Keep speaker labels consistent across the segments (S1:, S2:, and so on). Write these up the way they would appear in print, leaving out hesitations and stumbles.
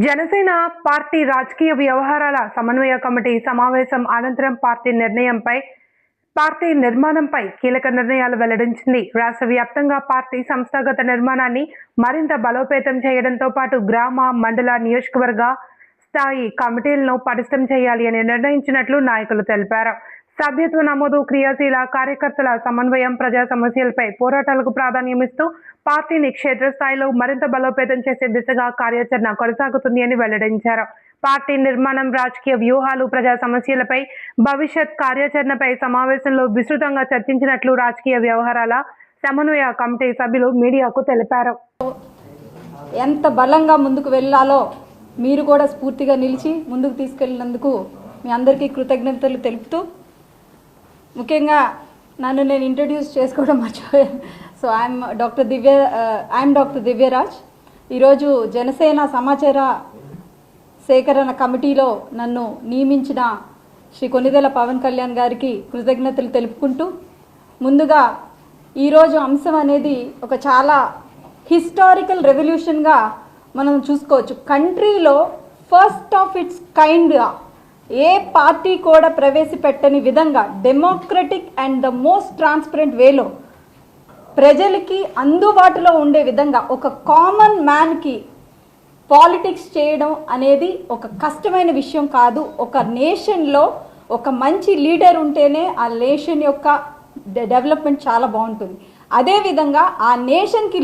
S1: Janasena party రాజకీయ వ్యవహారాల సమన్వయ కమిటీ సమావేశం అనంతరం పార్టీ నిర్మాణంపై కీలక నిర్ణయాలు వెల్లడించింది. రాష్ట్ర వ్యాప్తంగా పార్టీ సంస్థాగత నిర్మాణాన్ని మరింత బలోపేతం చేయడంతో పాటు గ్రామ, మండల, నియోజకవర్గ స్థాయి కమిటీలను పటిష్టం చేయాలి అని నిర్ణయించినట్లు నాయకులు తెలిపారు. సభ్యత్వ నమోదు, క్రియాశీల కార్యకర్తల సమన్వయం, ప్రజా సమస్యలపై పోరాటాలకు ప్రాధాన్యమిస్తూ పార్టీని క్షేత్రస్థాయిలో మరింత బలోపేతం చేసే దిశగా కార్యాచరణ కొనసాగుతుంది అని వెల్లడించారు. పార్టీ నిర్మాణం, రాజకీయ వ్యూహాలు, ప్రజా సమస్యలపై భవిష్యత్ కార్యాచరణపై సమావేశంలో విస్తృతంగా చర్చించినట్లు రాజకీయ వ్యవహారాల సమన్వయ కమిటీ సభ్యులు మీడియాకు తెలిపారు.
S2: ఎంత బలంగా ముందుకు వెళ్ళాలో మీరు కూడా స్ఫూర్తిగా నిలిచి ముందుకు తీసుకెళ్లినందుకు మీ అందరికీ కృతజ్ఞతలు తెలుపుతూ, ముఖ్యంగా నన్ను నేను ఇంట్రడ్యూస్ చేసుకోవడం మర్చిపోయాను. So I'm doctor Divyaraj. ఈరోజు జనసేన సమాచార సేకరణ కమిటీలో నన్ను నియమించిన శ్రీ కొనిదెల పవన్ కళ్యాణ్ గారికి కృతజ్ఞతలు తెలుపుకుంటూ, ముందుగా ఈరోజు అంశం అనేది ఒక చాలా హిస్టారికల్ రెవల్యూషన్గా మనం చూసుకోవచ్చు. కంట్రీలో ఫస్ట్ ఆఫ్ ఇట్స్ కైండ్గా ఏ పార్టీ కూడా ప్రవేశపెట్టని విధంగా democratic and the most transparent వేలో ప్రజలకి అందుబాటులో ఉండే విధంగా ఒక కామన్ మ్యాన్కి పాలిటిక్స్ చేయడం అనేది ఒక కష్టమైన విషయం కాదు. ఒక నేషన్లో ఒక మంచి లీడర్ ఉంటేనే ఆ నేషన్ యొక్క డెవలప్మెంట్ చాలా బాగుంటుంది. అదేవిధంగా ఆ నేషన్కి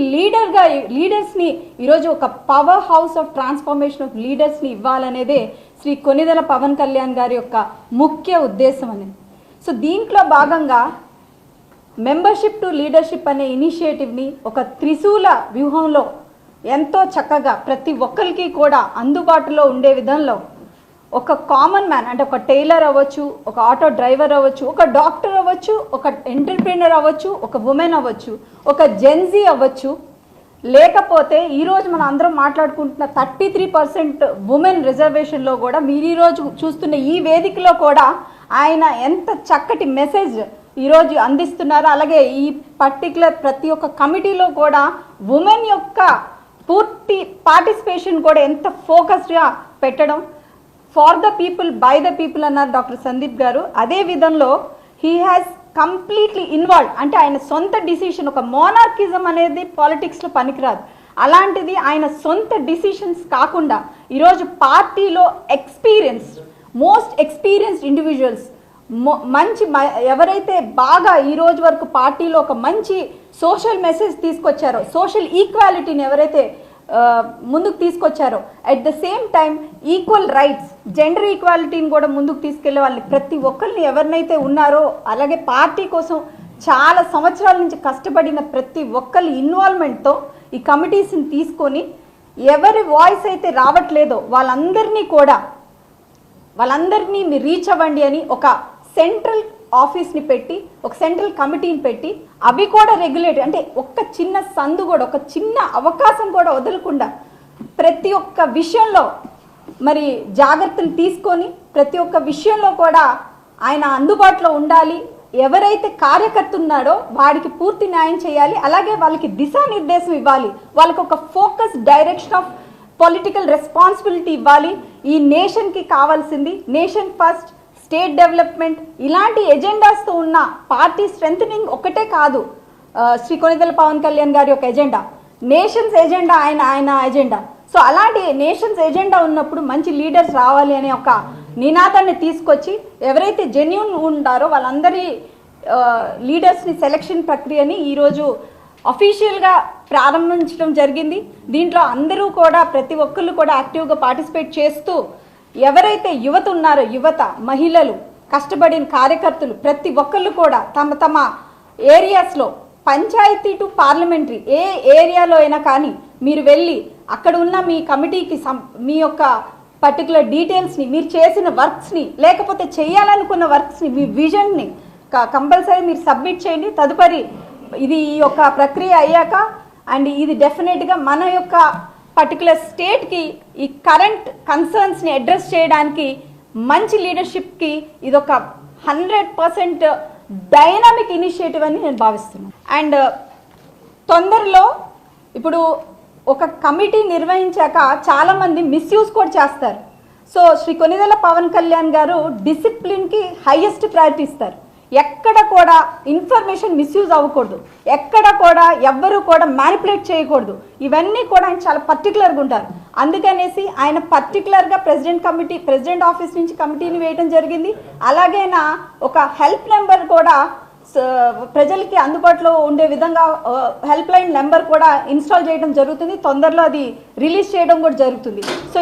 S2: లీడర్స్ని ఈరోజు ఒక power house of transformation of లీడర్స్ని ఇవ్వాలనేదే శ్రీ కొనిదెల పవన్ కళ్యాణ్ గారి యొక్క ముఖ్య ఉద్దేశం అనేది. సో దీంట్లో భాగంగా మెంబర్షిప్ టు లీడర్షిప్ అనే ఇనిషియేటివ్ని ఒక త్రిశూల వ్యూహంలో ఎంతో చక్కగా ప్రతి ఒక్కరికి కూడా అందుబాటులో ఉండే విధంలో ఒక కామన్ మ్యాన్ అంటే ఒక టైలర్ అవ్వచ్చు, ఒక ఆటో డ్రైవర్ అవ్వచ్చు, ఒక డాక్టర్ అవ్వచ్చు, ఒక ఎంటర్ప్రీనర్ అవ్వచ్చు, ఒక ఉమెన్ అవ్వచ్చు, ఒక జెన్జీ అవ్వచ్చు, లేకపోతే ఈరోజు మనం అందరం మాట్లాడుకుంటున్న 33% ఉమెన్ రిజర్వేషన్లో కూడా మీరు ఈరోజు చూస్తున్న ఈ వేదికలో కూడా ఆయన ఎంత చక్కటి మెసేజ్ ఈరోజు అందిస్తున్నారు. అలాగే ఈ పర్టికులర్ ప్రతి ఒక్క కమిటీలో కూడా ఉమెన్ యొక్క పూర్తి పార్టిసిపేషన్ కూడా ఎంత ఫోకస్డ్గా పెట్టడం, for the people by the people అన్నారు డాక్టర్ సందీప్ గారు. అదే విధంలో హీ హ్యాస్ కంప్లీట్లీ ఇన్వాల్వ్, అంటే ఆయన సొంత డిసిషన్, ఒక మోనార్కిజం అనేది పాలిటిక్స్లో పనికిరాదు. అలాంటిది ఆయన సొంత డిసిషన్స్ కాకుండా ఈరోజు పార్టీలో మోస్ట్ ఎక్స్పీరియన్స్డ్ ఇండివిజువల్స్ ఎవరైతే బాగా ఈరోజు వరకు పార్టీలో ఒక మంచి సోషల్ మెసేజ్ తీసుకొచ్చారో, సోషల్ ఈక్వాలిటీని ఎవరైతే ముందుకు తీసుకొచ్చారో, at the same time equal rights, gender ఈక్వాలిటీని కూడా ముందుకు తీసుకెళ్లే వాళ్ళని ప్రతి ఒక్కరిని ఎవరినైతే ఉన్నారో, అలాగే పార్టీ కోసం చాలా సంవత్సరాల నుంచి కష్టపడిన ప్రతి ఒక్కరి ఇన్వాల్వ్మెంట్తో ఈ కమిటీస్ని తీసుకొని ఎవరి వాయిస్ అయితే రావట్లేదో వాళ్ళందరినీ మీరు రీచ్ అవ్వండి అని ఒక సెంట్రల్ ఆఫీస్ని పెట్టి, ఒక సెంట్రల్ కమిటీని పెట్టి, అవి కూడా రెగ్యులేట్, అంటే ఒక్క చిన్న సందు కూడా, ఒక చిన్న అవకాశం కూడా వదలకుండా ప్రతి ఒక్క విషయంలో మరి జాగ్రత్తలు తీసుకొని ప్రతి ఒక్క విషయంలో కూడా ఆయన అందుబాటులో ఉండాలి. ఎవరైతే కార్యకర్త ఉన్నాడో వాడికి పూర్తి న్యాయం చేయాలి. అలాగే వాళ్ళకి దిశానిర్దేశం ఇవ్వాలి, వాళ్ళకి ఒక focus direction of political responsibility ఇవ్వాలి. ఈ నేషన్కి కావాల్సింది నేషన్ ఫస్ట్, స్టేట్ డెవలప్మెంట్, ఇలాంటి ఎజెండాస్తో ఉన్న పార్టీ స్ట్రెంథనింగ్ ఒకటే కాదు శ్రీ కొనిదెల పవన్ కళ్యాణ్ గారి యొక్క ఎజెండా, నేషన్స్ ఎజెండా ఆయన ఎజెండా. సో అలాంటి నేషన్స్ ఎజెండా ఉన్నప్పుడు మంచి లీడర్స్ రావాలి అనే ఒక నినాదాన్ని తీసుకొచ్చి ఎవరైతే జెన్యూన్ ఉంటారో వాళ్ళందరి లీడర్స్ని సెలక్షన్ ప్రక్రియని ఈరోజు అఫీషియల్గా ప్రారంభించడం జరిగింది. దీంట్లో అందరూ కూడా ప్రతి ఒక్కళ్ళు కూడా యాక్టివ్గా పార్టిసిపేట్ చేస్తూ ఎవరైతే యువత ఉన్నారో, యువత, మహిళలు, కష్టపడిన కార్యకర్తలు ప్రతి ఒక్కళ్ళు కూడా తమ ఏరియాస్లో పంచాయతీ టు పార్లమెంటరీ ఏ ఏరియాలో అయినా కానీ మీరు వెళ్ళి అక్కడ ఉన్న మీ కమిటీకి మీ యొక్క పర్టికులర్ డీటెయిల్స్ని, మీరు చేసిన వర్క్స్ని, లేకపోతే చేయాలనుకున్న వర్క్స్ని, మీ విజన్ని కంపల్సరీ మీరు సబ్మిట్ చేయండి. తదుపరి ఇది ఈ యొక్క ప్రక్రియ అయ్యాక అండ్ ఇది డెఫినెట్గా మన యొక్క పర్టికులర్ స్టేట్కి ఈ కరెంట్ కన్సర్న్స్ని అడ్రస్ చేయడానికి మంచి లీడర్షిప్కి ఇదొక 100% డైనామిక్ ఇనిషియేటివ్ అని నేను భావిస్తున్నాను. అండ్ తొందరలో ఇప్పుడు ఒక కమిటీ నిర్వహించాక చాలామంది మిస్యూజ్ కూడా చేస్తారు. సో శ్రీ కొనిదెల పవన్ కళ్యాణ్ గారు డిసిప్లిన్కి హైయెస్ట్ ప్రయారిటీ ఇస్తారు. ఎక్కడ కూడా ఇన్ఫర్మేషన్ మిస్యూజ్ అవ్వకూడదు, ఎక్కడ కూడా ఎవ్వరూ కూడా మ్యానిపులేట్ చేయకూడదు. ఇవన్నీ కూడా ఆయన చాలా పర్టికులర్గా ఉంటారు. అందుకనేసి ఆయన పర్టికులర్గా ప్రెసిడెంట్ ఆఫీస్ నుంచి కమిటీని వేయడం జరిగింది. అలాగేనా ఒక హెల్ప్ నెంబర్ కూడా ప్రజలకి అందుబాటులో ఉండే విధంగా హెల్ప్ లైన్ నెంబర్ కూడా ఇన్స్టాల్ చేయడం జరుగుతుంది. తొందరలో అది రిలీజ్ చేయడం కూడా జరుగుతుంది. సో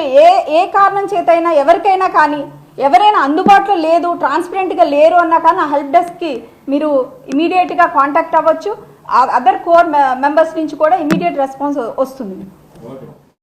S2: ఏ కారణం చేతైనా ఎవరికైనా కానీ ఎవరైనా అందుబాటులో లేదు, ట్రాన్స్పరెంట్గా లేరు అన్నా కానీ ఆ హెల్ప్ డెస్క్కి మీరు ఇమీడియట్గా కాంటాక్ట్ అవ్వచ్చు. అదర్ కోర్ మెంబర్స్ నుంచి కూడా ఇమీడియట్ రెస్పాన్స్ వస్తుంది.